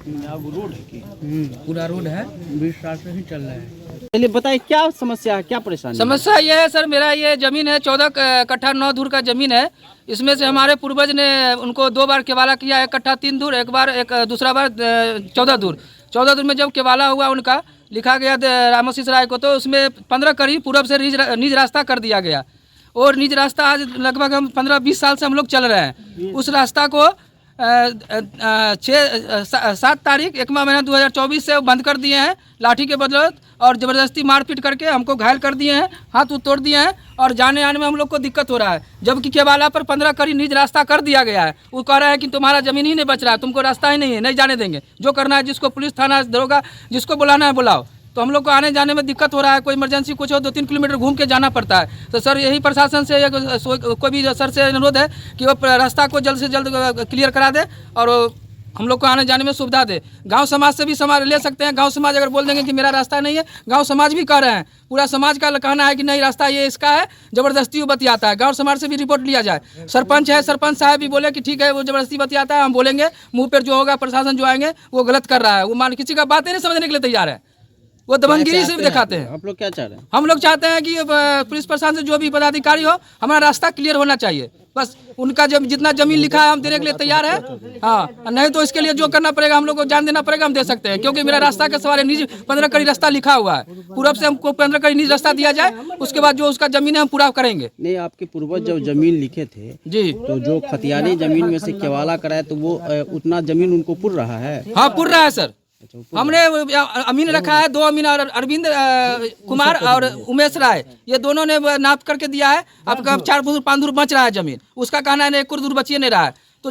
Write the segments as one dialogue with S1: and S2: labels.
S1: Road है कि
S2: पूरा रोड है,
S1: 20 साल से ही चल रहा है। पहले बताइए क्या समस्या है, क्या परेशानी?
S2: समस्या ये है सर, मेरा ये जमीन है 14 कट्ठा 9 धूर का जमीन है। इसमें से हमारे पूर्वज ने उनको 2 बार केवाला किया, 1 कट्ठा 3 धूर, दूसरा बार 14 धूर। 14 धूर में जब केवाला हुआ उनका लिखा गया रामाशीष राय को, तो उसमें 15 कड़ी पूरब से निज रास्ता कर दिया गया। और निज रास्ता आज लगभग हम 15-20 साल से हम लोग चल रहे हैं। उस रास्ता को 7 तारीख 1वां महीना 2024 से बंद कर दिए हैं लाठी के बदौलत, और ज़बरदस्ती मारपीट करके हमको घायल कर दिए हैं, हाथ तोड़ दिए हैं, और जाने आने में हम लोग को दिक्कत हो रहा है। जबकि केवाला पर 15 कड़ी निज रास्ता कर दिया गया है। वो कह रहा है कि तुम्हारा ज़मीन ही नहीं बच रहा है, तुमको रास्ता ही नहीं है, नहीं जाने देंगे। जो करना है, जिसको पुलिस थाना दरोगा जिसको बुलाना है बुलाओ। तो हम लोग को आने जाने में दिक्कत हो रहा है। कोई इमरजेंसी कुछ हो 2-3 किलोमीटर घूम के जाना पड़ता है। तो सर यही प्रशासन से कोई भी सर से अनुरोध है कि वो रास्ता को जल्द से जल्द क्लियर करा दे और हम लोग को आने जाने में सुविधा दे। गांव समाज से भी समाज ले सकते हैं। गांव समाज अगर बोल देंगे कि मेरा रास्ता नहीं है, गांव समाज भी कह रहे हैं, पूरा समाज का कहना है कि नहीं रास्ता ये इसका है, ज़बरदस्ती वो बतियाता है। गांव समाज से भी रिपोर्ट लिया जाए। सरपंच है, सरपंच साहब भी बोले कि ठीक है वो ज़बरदस्ती बतियाता है, हम बोलेंगे, मुँह पर जो होगा प्रशासन जो आएंगे वो गलत कर रहा है। वो मान किसी का बात ही नहीं समझने के लिए तैयार है, वो दबंगगिरी से भी दिखाते हैं।
S1: आप लोग क्या चाह रहे हैं?
S2: हम लोग चाहते हैं कि पुलिस प्रशासन से जो भी पदाधिकारी हो, हमारा रास्ता क्लियर होना चाहिए। बस उनका जब जितना जमीन लिखा है हम देने के लिए तैयार है। हाँ, नहीं तो इसके लिए जो करना पड़ेगा हम लोग को जान देना पड़ेगा, हम दे सकते हैं। क्योंकि मेरा रास्ता का सवाल है, निज 15 कड़ी रास्ता लिखा हुआ है। पूरब से हमको 15 कड़ी निज रास्ता दिया जाए, उसके बाद जो उसका जमीन है हम पूरा करेंगे।
S1: नहीं, आपके पूर्वज जब जमीन लिखे थे
S2: जी,
S1: तो जो खतियानी जमीन में से केवाला कराए तो वो उतना जमीन उनको पुर रहा है?
S2: हाँ पुर रहा है सर। हमने अमीन रखा है, 2 अमीन, अरविंद कुमार और उमेश राय, ये दोनों ने नाप करके दिया है। आपका 4 धूर 5 धूर बच रहा है जमीन, उसका कहना है 1 धूर बचिए नहीं रहा है। तो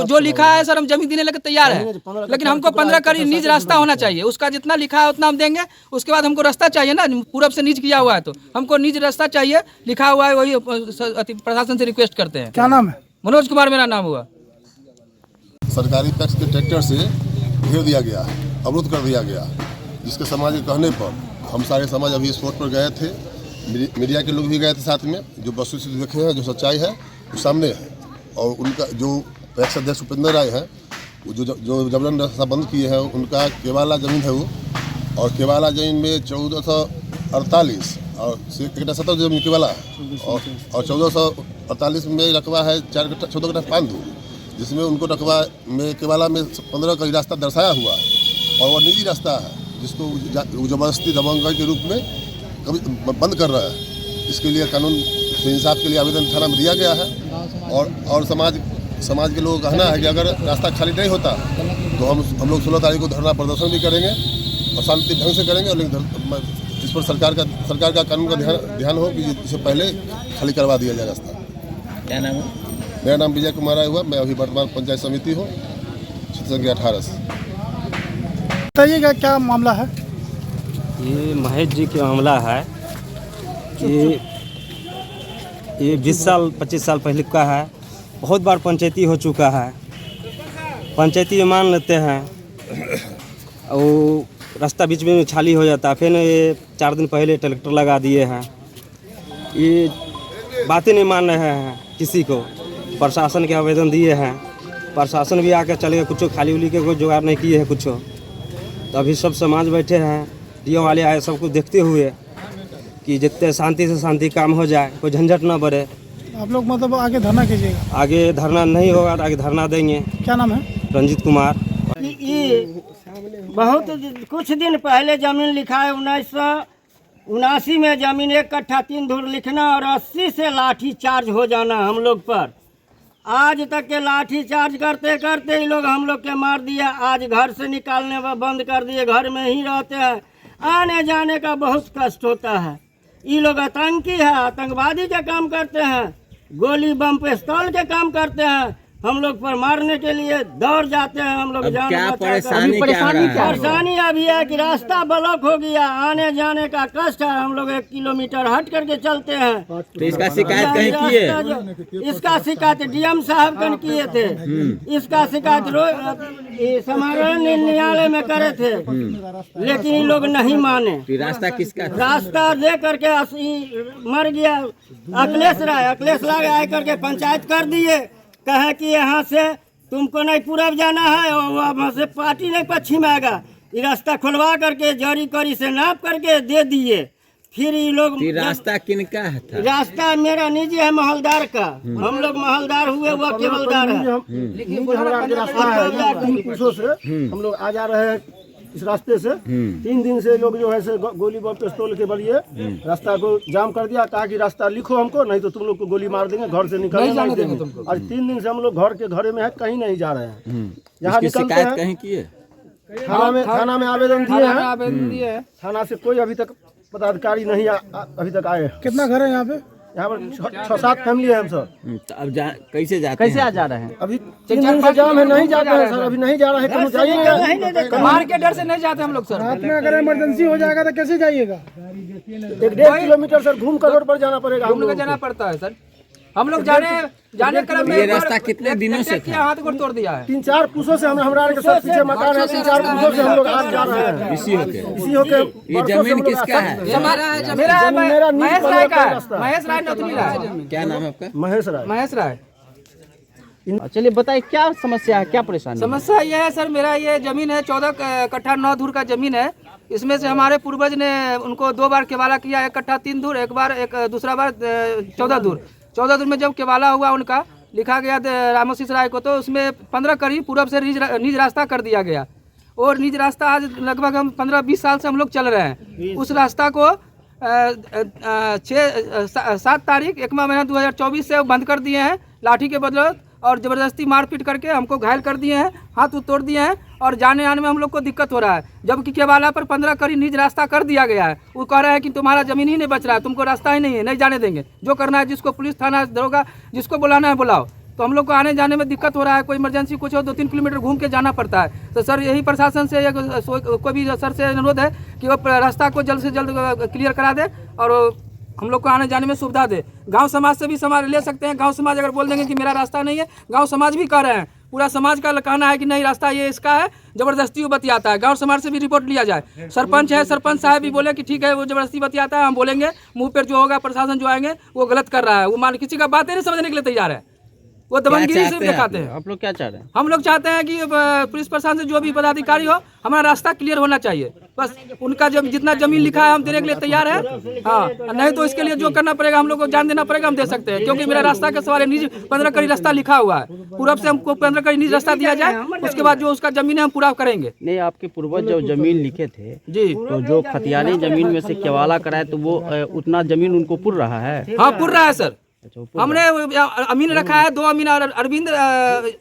S2: जो लिखा है सर हम जमीन देने लेकर तैयार है, लेकिन हमको 15 कड़ी निज रास्ता होना चाहिए। उसका जितना लिखा है उतना हम देंगे। उसके बाद हमको रास्ता चाहिए ना, पूरब से निज किया हुआ है तो हमको निज रास्ता चाहिए, लिखा हुआ है। वही प्रशासन से रिक्वेस्ट करते हैं।
S3: क्या नाम है?
S2: मनोज कुमार मेरा नाम हुआ।
S4: सरकारी पैक्स के ट्रैक्टर से घेर दिया गया, अवरुद्ध कर दिया गया, जिसके समाज के कहने पर हम सारे समाज अभी स्पॉट पर गए थे। मीडिया के लोग भी गए थे साथ में। जो वस्तुस्थिति देखे हैं, जो सच्चाई है वो सामने है। और उनका जो पैक्स अध्यक्ष उपेंद्र राय है, जो जबरन रास्ता बंद किए हैं, उनका केवाला ज़मीन है वो, और केवाला ज़मीन में 1448 और 17 जमीन केवाला, और 1448 में रकबा है 14 कट्ठा 5 धूर, जिसमें उनको रकबा में केवाला में 15 का रास्ता दर्शाया हुआ है। और वह निजी रास्ता है जिसको ज़बरदस्ती दबंगई के रूप में कभी बंद कर रहा है। इसके लिए कानून से इंसाफ के लिए आवेदन थाना में दिया गया है। और समाज के लोगों का कहना है कि अगर रास्ता खाली नहीं होता तो हम लोग 16 तारीख को धरना प्रदर्शन भी करेंगे और शांति ढंग से करेंगे। और लेकिन इस पर सरकार का कानून का ध्यान हो कि इससे पहले खाली करवा दिया जाए रास्ता।
S1: क्या नाम है?
S4: मेरा नाम विजय कुमार राय हुआ। मैं अभी वर्तमान पंचायत समिति हूँ, क्षेत्र संख्या 18 से।
S3: बताइएगा क्या मामला है?
S5: ये महेश जी का मामला है। ये 20 साल 25 साल पहले का है। बहुत बार पंचायती हो चुका है। पंचायती में मान लेते हैं और रास्ता बीच में छाली हो जाता है। फिर ये 4 दिन पहले ट्रैक्टर लगा दिए हैं। ये बातें नहीं मान रहे हैं किसी को। प्रशासन के आवेदन दिए हैं, प्रशासन भी आकर चले गए, कुछ खाली उली के कोई जुगाड़ नहीं किए हैं कुछ। तो अभी सब समाज बैठे हैं, डीओ वाले आए, सब कुछ देखते हुए कि जितने शांति से शांति काम हो जाए, कोई झंझट ना बढ़े।
S3: आप लोग मतलब आगे धरना कीजिएगा?
S5: आगे धरना नहीं होगा तो आगे धरना देंगे।
S3: क्या नाम है?
S5: रंजीत कुमार।
S6: बहुत कुछ दिन पहले जमीन लिखा है 1979 में जमीन 1 कट्ठा 3 धूर लिखना और 80 से लाठी चार्ज हो जाना हम लोग पर। आज तक के लाठी चार्ज करते करते ये लोग हम लोग के मार दिया। आज घर से निकालने बंद कर दिए, घर में ही रहते हैं। आने जाने का बहुत कष्ट होता है। ये लोग आतंकी है, आतंकवादी के काम करते हैं, गोली बम पिस्तौल के काम करते हैं। हम लोग पर मारने के लिए दौड़ जाते हैं। हम लोग परेशानी अभी है कि रास्ता ब्लॉक हो गया, आने जाने का कष्ट है। हम लोग 1 किलोमीटर हट करके चलते हैं।
S1: तो इसका शिकायत कहीं किए?
S6: इसका शिकायत डीएम साहब कन किए थे। इसका शिकायत समारोह न्यायालय में करे थे, लेकिन ये लोग नहीं माने।
S1: रास्ता किसका?
S6: रास्ता दे करके मर गया अखिलेश राय आए करके पंचायत कर दिए। कहे कि यहाँ से तुमको नहीं पूरब जाना है और वहाँ से पार्टी नहीं पश्चिम आएगा। ये रास्ता खुलवा करके जरी करी से नाप करके दे दिए। फिर ये लोग
S7: रास्ता किनका है था?
S6: रास्ता मेरा निजी है, महलदार का। हम लोग महलदार हुए, वह केवलदार है।
S8: हम लोग आ जा रहे हैं इस रास्ते से। 3 दिन से लोग जो है से गोली बम पिस्तौल के बलिए रास्ता को जाम कर दिया। कहा कि रास्ता लिखो हमको, नहीं तो तुम लोग को गोली मार देंगे, घर से निकलने नहीं देंगे तुमको। आज 3 दिन से हम लोग घरे में है, कहीं नहीं जा रहे हैं। यहाँ निकलते हैं,
S7: कहीं किए
S8: थाना में आवेदन दिए हैं। थाना से कोई अभी तक पदाधिकारी नहीं अभी तक आए।
S3: कितना घर है यहाँ पे?
S8: यहाँ पर 6-7 फैमिली है हम सब।
S7: तो अब कैसे जाते
S1: कैसे आ जा रहे हैं?
S8: अभी 3 दिन से जाम है, नहीं जाते हैं सर। अभी नहीं जा रहे हैं, कहीं जाइएगा।
S2: मार के डर से नहीं जाते हम लोग सर।
S3: रात में अगर इमरजेंसी हो जाएगा तो कैसे जाइएगा?
S8: 1-1.5 किलोमीटर सर घूम कर रोड पर जाना पड़ेगा। हम
S2: घूम के जाना पड़ता है सर। हम लोग जाने क्रम में
S7: ये रास्ता कितने दिनों से था?
S2: हाथ को तोड़ दिया है।
S8: 3-4 पुशों से हमारा के सब पीछे मकान है। 3-4 पुशों से हम लोग आज जा रहे हैं।
S7: इसी होके
S8: ये
S7: जमीन किसका है?
S2: मेरा महेश राय का है। महेश राय नौतनी राय।
S7: क्या नाम है आपका?
S2: महेश राय।
S1: चलिए बताइए क्या समस्या है, क्या परेशानी है?
S2: समस्या यह है सर, मेरा ये जमीन है 14 कट्ठा 9 धूर का जमीन है। इसमें से हमारे पूर्वज ने उनको 2 बार केवाला किया। 1 कट्ठा 3 धूर, दूसरा बार 14 धूर। 14 धूर में जब केवाला हुआ उनका लिखा गया रामोशीष राय को, तो उसमें 15 करी पूरब से निज रास्ता कर दिया गया। और निज रास्ता आज लगभग हम 15-20 साल से हम लोग चल रहे हैं। उस रास्ता को 7 तारीख 1वां महीना 2024 से बंद कर दिए हैं लाठी के बदौलत, और ज़बरदस्ती मारपीट करके हमको घायल कर दिए हैं, हाथ तोड़ दिए हैं, और जाने आने में हम लोग को दिक्कत हो रहा है। जबकि केवाला पर 15 करी निज रास्ता कर दिया गया है। वो कह रहा है कि तुम्हारा ज़मीन ही नहीं बच रहा है, तुमको रास्ता ही नहीं है, नहीं जाने देंगे। जो करना है, जिसको पुलिस थाना दरोगा जिसको बुलाना है बुलाओ। तो हम लोग को आने जाने में दिक्कत हो रहा है। कोई इमरजेंसी कुछ हो 2-3 किलोमीटर घूम के जाना पड़ता है। तो सर यही प्रशासन से कोई भी सर से अनुरोध है कि वो रास्ता को जल्द से जल्द क्लियर करा दे और हम लोग को आने जाने में सुविधा दे। गांव समाज से भी समाज ले सकते हैं। गांव समाज अगर बोल देंगे कि मेरा रास्ता नहीं है, गांव समाज भी कह रहे हैं, पूरा समाज का कहना है कि नहीं रास्ता ये इसका है, जबरदस्ती वो बतियाता है। गांव समाज से भी रिपोर्ट लिया जाए। सरपंच है, सरपंच साहब भी बोले कि ठीक है वो जबरदस्ती बतियाता है, हम बोलेंगे, मुंह पर जो होगा प्रशासन जो आएंगे वो गलत कर रहा है। वो मान किसी का बात नहीं समझने के लिए तैयार है, वो दमनगिरी से दिखाते हैं।
S1: आप लोग क्या चाह रहे हैं?
S2: हम लोग चाहते हैं कि पुलिस प्रशासन से जो भी पदाधिकारी हो, हमारा रास्ता क्लियर होना चाहिए। बस उनका जब जितना जमीन लिखा है हम देने के लिए तैयार है। हाँ, नहीं तो इसके लिए जो करना पड़ेगा हम लोग को जान देना पड़ेगा, हम दे सकते हैं। क्योंकि मेरा रास्ता के सवाल निज 15 करी रास्ता लिखा हुआ है। पूरब से हमको 15 करी निज रास्ता दिया जाए, उसके बाद जो उसका जमीन है हम पूरा करेंगे।
S1: नहीं, आपके पूर्वज जो जमीन लिखे थे
S2: जी,
S1: तो जो खतियानी जमीन में से केवाला कराए तो वो उतना जमीन उनको पुर रहा है?
S2: हाँ पुर रहा है सर। हमने अमीन रखा है, 2 अमीन, अरविंद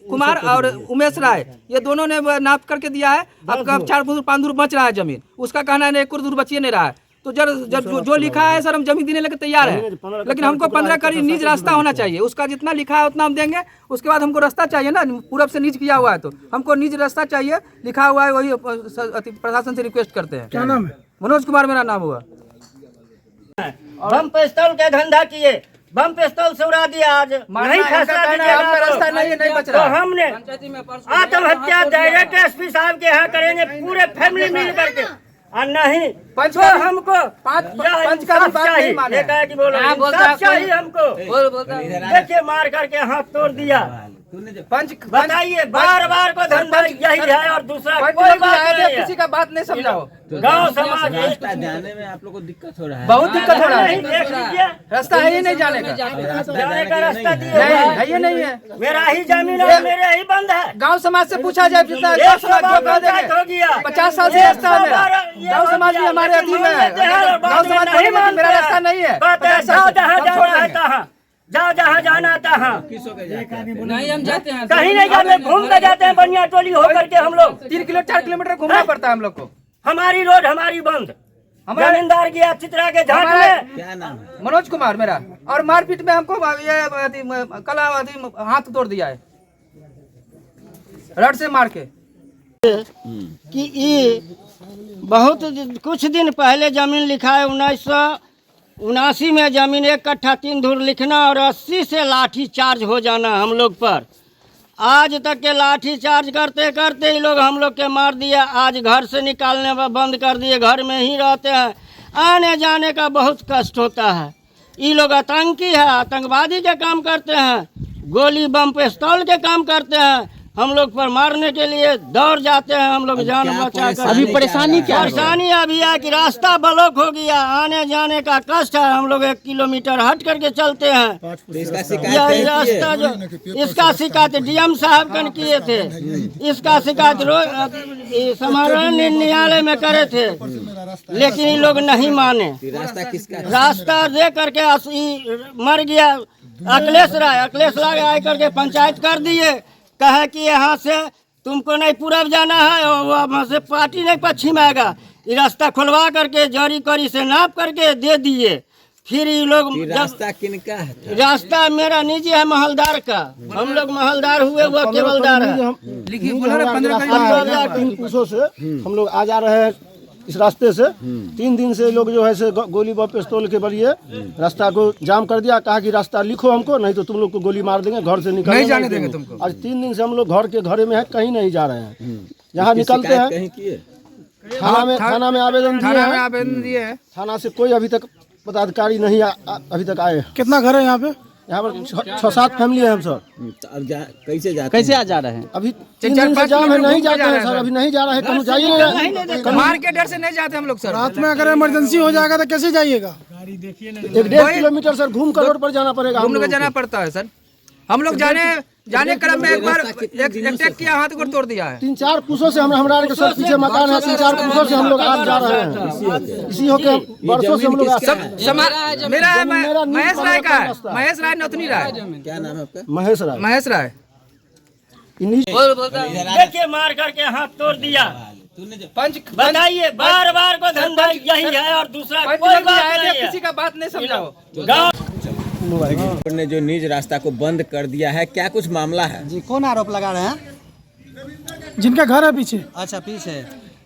S2: कुमार और उमेश राय, ये दोनों ने नाप करके दिया है। अब 4-5 धूर बच रहा है जमीन, उसका कहना है 1 धूर बचिए नहीं रहा है। तो जो लिखा है सर हम जमीन देने लगे तैयार है, लेकिन हमको 15 करी निज रास्ता होना चाहिए। उसका जितना लिखा है उतना हम देंगे। उसके बाद हमको रास्ता चाहिए ना, पूरब से निज किया हुआ है तो हमको निज रास्ता चाहिए, लिखा हुआ है। वही प्रशासन से रिक्वेस्ट करते हैं।
S3: क्या नाम है?
S2: मनोज कुमार मेरा नाम हुआ।
S6: बम पिस्तौल का धंधा किए, बम पिस्तौल से उड़ा दिया। आज नहीं फैसला दीजिएगा
S2: रास्ता नहीं बच
S6: तो
S2: रहा है।
S6: हमने आत्महत्या डायरेक्ट एसपी साहब के यहाँ करेंगे, पूरे फैमिली मिल करके। और नहीं
S2: पंच
S6: तो हमको
S2: पंच का भी बात नहीं माने।
S6: इंसाफ चाहिए हमको। देखिए मार करके हाथ तोड़ दिया।
S2: पंच
S6: बताइए, बार को धंधा यही है और दूसरा
S2: पंच
S6: कोई
S2: लोग
S6: बात
S2: आए थे,
S6: नहीं है।
S2: किसी का बात नहीं समझाओ।
S6: गांव समाज
S7: रास्ता जाने में आप लोग को दिक्कत हो रहा है?
S2: बहुत दिक्कत हो रहा है।
S6: नहीं देख लीजिए,
S2: रास्ता है ही नहीं जाने का।
S6: जाने का रास्ता दिए
S2: नहीं
S6: हुए हैं।
S2: है, ये नहीं है।
S6: मेरा ही जमीन है, मेरे ही बंद है।
S2: गांव समाज से पूछा जाए, जितना गांव समाज जो कह देंगे 50 साल से रास्ता है मेरा। गांव समाज भी हमारे अधीन है। गांव समाज नहीं मानते, मेरा रास्ता नहीं है।
S6: जाओ जहाँ जाना है तहाँ, जाओ जहाँ जाना तहाँ।
S2: नहीं हम जाते हैं,
S6: कहीं नहीं जाते, घूम कर जाते हैं बढ़िया टोली होकर के। हम लोग
S2: 3-4 किलोमीटर घूमना पड़ता है हम लोग को।
S6: हमारी रोड हमारी बंद। जमींदार गया चित्रा के झाट में।
S7: क्या नाम है?
S2: मनोज कुमार मेरा। और मारपीट में हमको ये कला हाथ तोड़ दिया है, रड से मार के।
S6: कि ये बहुत कुछ दिन पहले जमीन लिखा है, 1979 में जमीन 1 कट्ठा 3 धूर लिखना और 80 से लाठी चार्ज हो जाना हम लोग पर। आज तक के लाठी चार्ज करते करते ही लोग हम लोग के मार दिया। आज घर से निकालने बंद कर दिए, घर में ही रहते हैं। आने जाने का बहुत कष्ट होता है। ये लोग आतंकी है, आतंकवादी के काम करते हैं, गोली बम पिस्तौल के काम करते हैं। हम लोग पर मारने के लिए दौड़ जाते हैं हम लोग जान बचा कर।
S1: अभी परेशानी क्या है?
S6: परेशानी अभी है कि रास्ता ब्लॉक हो गया, आने जाने का कष्ट है। हम लोग 1 किलोमीटर हट करके चलते हैं।
S7: तो इसका शिकायत
S6: यह
S7: कहीं किए?
S6: रास्ता जो इसका शिकायत डीएम साहब कन किए थे, इसका शिकायत समारोह न्यायालय में करे थे, लेकिन ये लोग नहीं माने।
S7: रास्ता किसका है?
S6: रास्ता दे करके मर गया अखिलेश राय आए करके पंचायत कर दिए, कहे कि यहाँ से तुमको नहीं पूरब जाना है और वहाँ से पार्टी नहीं पश्चिम आएगा। ये रास्ता खुलवा करके जरी करी से नाप करके दे दिए। फिर ये लोग
S7: रास्ता किनका है?
S6: रास्ता मेरा निजी है, महलदार का। हम लोग महलदार हुए, वो केवलदार है।
S2: लिखिए बोला ना 15
S8: 3 पुरुषों से हम लोग आ जा रहे हैं इस रास्ते से। 3 दिन से लोग जो है से गोली बम पिस्तौल के जरिए रास्ता को जाम कर दिया, कहा कि रास्ता लिखो हमको, नहीं तो तुम लोग को गोली मार देंगे, घर से निकल
S2: नहीं जाने देंगे तुमको।
S8: आज 3 दिन से हम लोग घर के घरे में है, कहीं नहीं जा रहे हैं। यहाँ निकलते हैं
S7: कहीं किए?
S8: थाना में आवेदन दिए हैं।
S2: आवेदन दिए हैं।
S8: थाना से कोई अभी तक पदाधिकारी नहीं अभी तक आए।
S3: कितना घर है यहाँ पे?
S8: यहाँ पर 6-7 फैमिली है हम सर।
S7: तो अब कैसे जाते
S1: कैसे
S7: हैं?
S1: आ जा रहे हैं?
S8: अभी 3 दिन से जाम है, नहीं जाते हैं सर, अभी नहीं जा रहा है। कहीं जाइए,
S2: मार के डर से नहीं जाते हम लोग सर।
S3: रात में अगर इमरजेंसी हो जाएगा तो कैसे जाइएगा?
S8: 1.5 किलोमीटर सर घूम कर रोड पर जाना पड़ेगा। हम
S2: घूमने का
S8: लोगों
S2: जाना पड़ता है सर। हम लोग जाने क्रम में एक बार अटैक किया, हाथ को तोड़ दिया है।
S8: 3-4 पुरुषों से हमारे के सर पीछे मकान है, 3-4 पुरुषों से हम लोग आज जा रहे हैं। इसी होके वर्षों से हम लोग
S2: मेरा है महेश राय का है, महेश राय नौतनी राय।
S7: क्या नाम है आपका?
S2: महेश राय।
S6: देखिए मार करके हाथ तोड़ दिया। बताइए, बार बार को धंधा यही है और दूसरा कोई बात नहीं है।
S2: किसी का बात नहीं समझाओ।
S7: ने जो निज रास्ता को बंद कर दिया है, क्या कुछ मामला है?
S9: जी कौन आरोप लगा रहे हैं?
S3: जिनका घर है पीछे।
S9: अच्छा पीछे,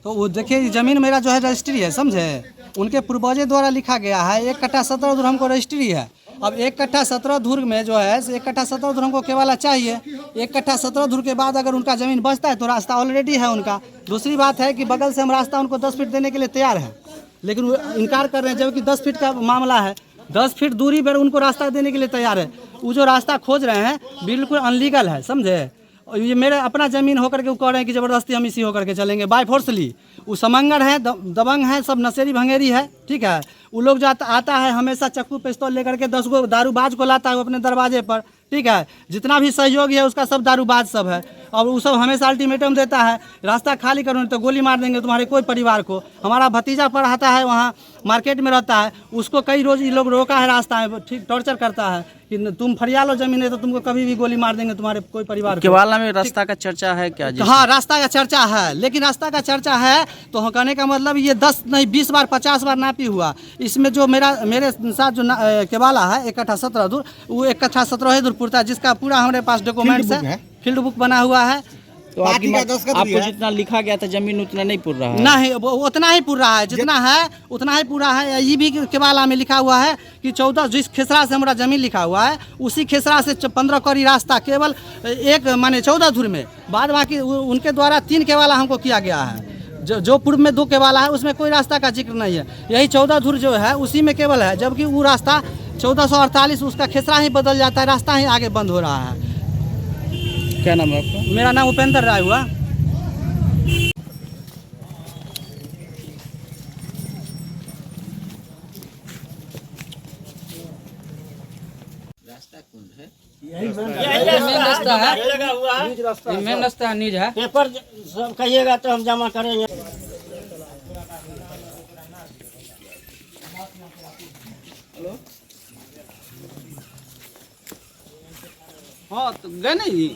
S9: तो वो देखिए जमीन मेरा जो है रजिस्ट्री है, समझे? उनके पूर्वजों द्वारा लिखा गया है। 1 कट्ठा 17 धुर हमको रजिस्ट्री है। अब 1 कट्ठा 17 धुर में जो है 1 कट्ठा 17 धुर हमको केवल चाहिए। 1 कट्ठा 17 धुर के बाद अगर उनका ज़मीन बचता है तो रास्ता ऑलरेडी है उनका। दूसरी बात है कि बगल से हम रास्ता उनको 10 फीट देने के लिए तैयार हैं, लेकिन वो इनकार कर रहे हैं, जबकि 10 फीट का मामला है। 10 फीट दूरी पर उनको रास्ता देने के लिए तैयार है। वो जो रास्ता खोज रहे हैं बिल्कुल अनलीगल है, समझे? और ये मेरे अपना ज़मीन होकर के वो कह रहे हैं कि ज़बरदस्ती हम इसी होकर के चलेंगे, बाय फोर्सली। वो समंगड़ है, दबंग है, सब नशेरी भंगेरी है, ठीक है? वो लोग जो आता है हमेशा चक्कू पिस्तौल लेकर के 10 गो दारूबाज को लाता है वो अपने दरवाजे पर, ठीक है? जितना भी सहयोगी है उसका सब दारूबाज सब है। और वो सब हमेशा अल्टीमेटम देता है, रास्ता खाली करो नहीं तो गोली मार देंगे तुम्हारे कोई परिवार को। हमारा भतीजा पढ़ाता है वहाँ मार्केट में रहता है, उसको कई रोज ये लोग रोका है रास्ता में, ठीक टॉर्चर करता है कि तुम फरिया लो जमीन है तो तुमको कभी भी गोली मार देंगे तुम्हारे कोई परिवार को।
S1: केवाला में रास्ता का चर्चा है क्या?
S9: हाँ रास्ता का चर्चा है, लेकिन रास्ता का चर्चा है तो कहने का मतलब ये 10 नहीं 20 बार 50 बार नापी हुआ। इसमें जो मेरे साथ जो केवाला है 1 कट्ठा 17 धुर, वो 1 कट्ठा 17 धुर पुरता है, जिसका पूरा हमारे पास डॉक्यूमेंट्स है, फील्ड बुक बना हुआ है।
S1: तो आपको जितना लिखा गया था जमीन उतना नहीं पूर रहा है?
S9: नहीं, वो उतना ही पूरा है, जितना है उतना ही पूरा है। ये भी केवाला में लिखा हुआ है कि 14 जिस खेसरा से हमारा जमीन लिखा हुआ है उसी खेसरा से 15 कड़ी रास्ता केवल एक माने 14 धुर में, बाद बाकी उनके द्वारा 3 केवाला हमको किया गया है। जो पूर्व में 2 केवाला है उसमें कोई रास्ता का जिक्र नहीं है। यही 14 धुर जो है उसी में केवल है, जबकि वो रास्ता 1448 उसका खेसरा ही बदल जाता है, रास्ता ही आगे बंद हो रहा है।
S1: क्या नाम है आपका?
S9: मेरा नाम उपेंद्र राय हुआ।
S7: रास्ता कौन है?
S6: रास्ता है लगा हुआ है,
S2: मेन रास्ता नीज है।
S6: पेपर सब कहिएगा तो हम जमा करेंगे।
S1: हाँ तो गए नहीं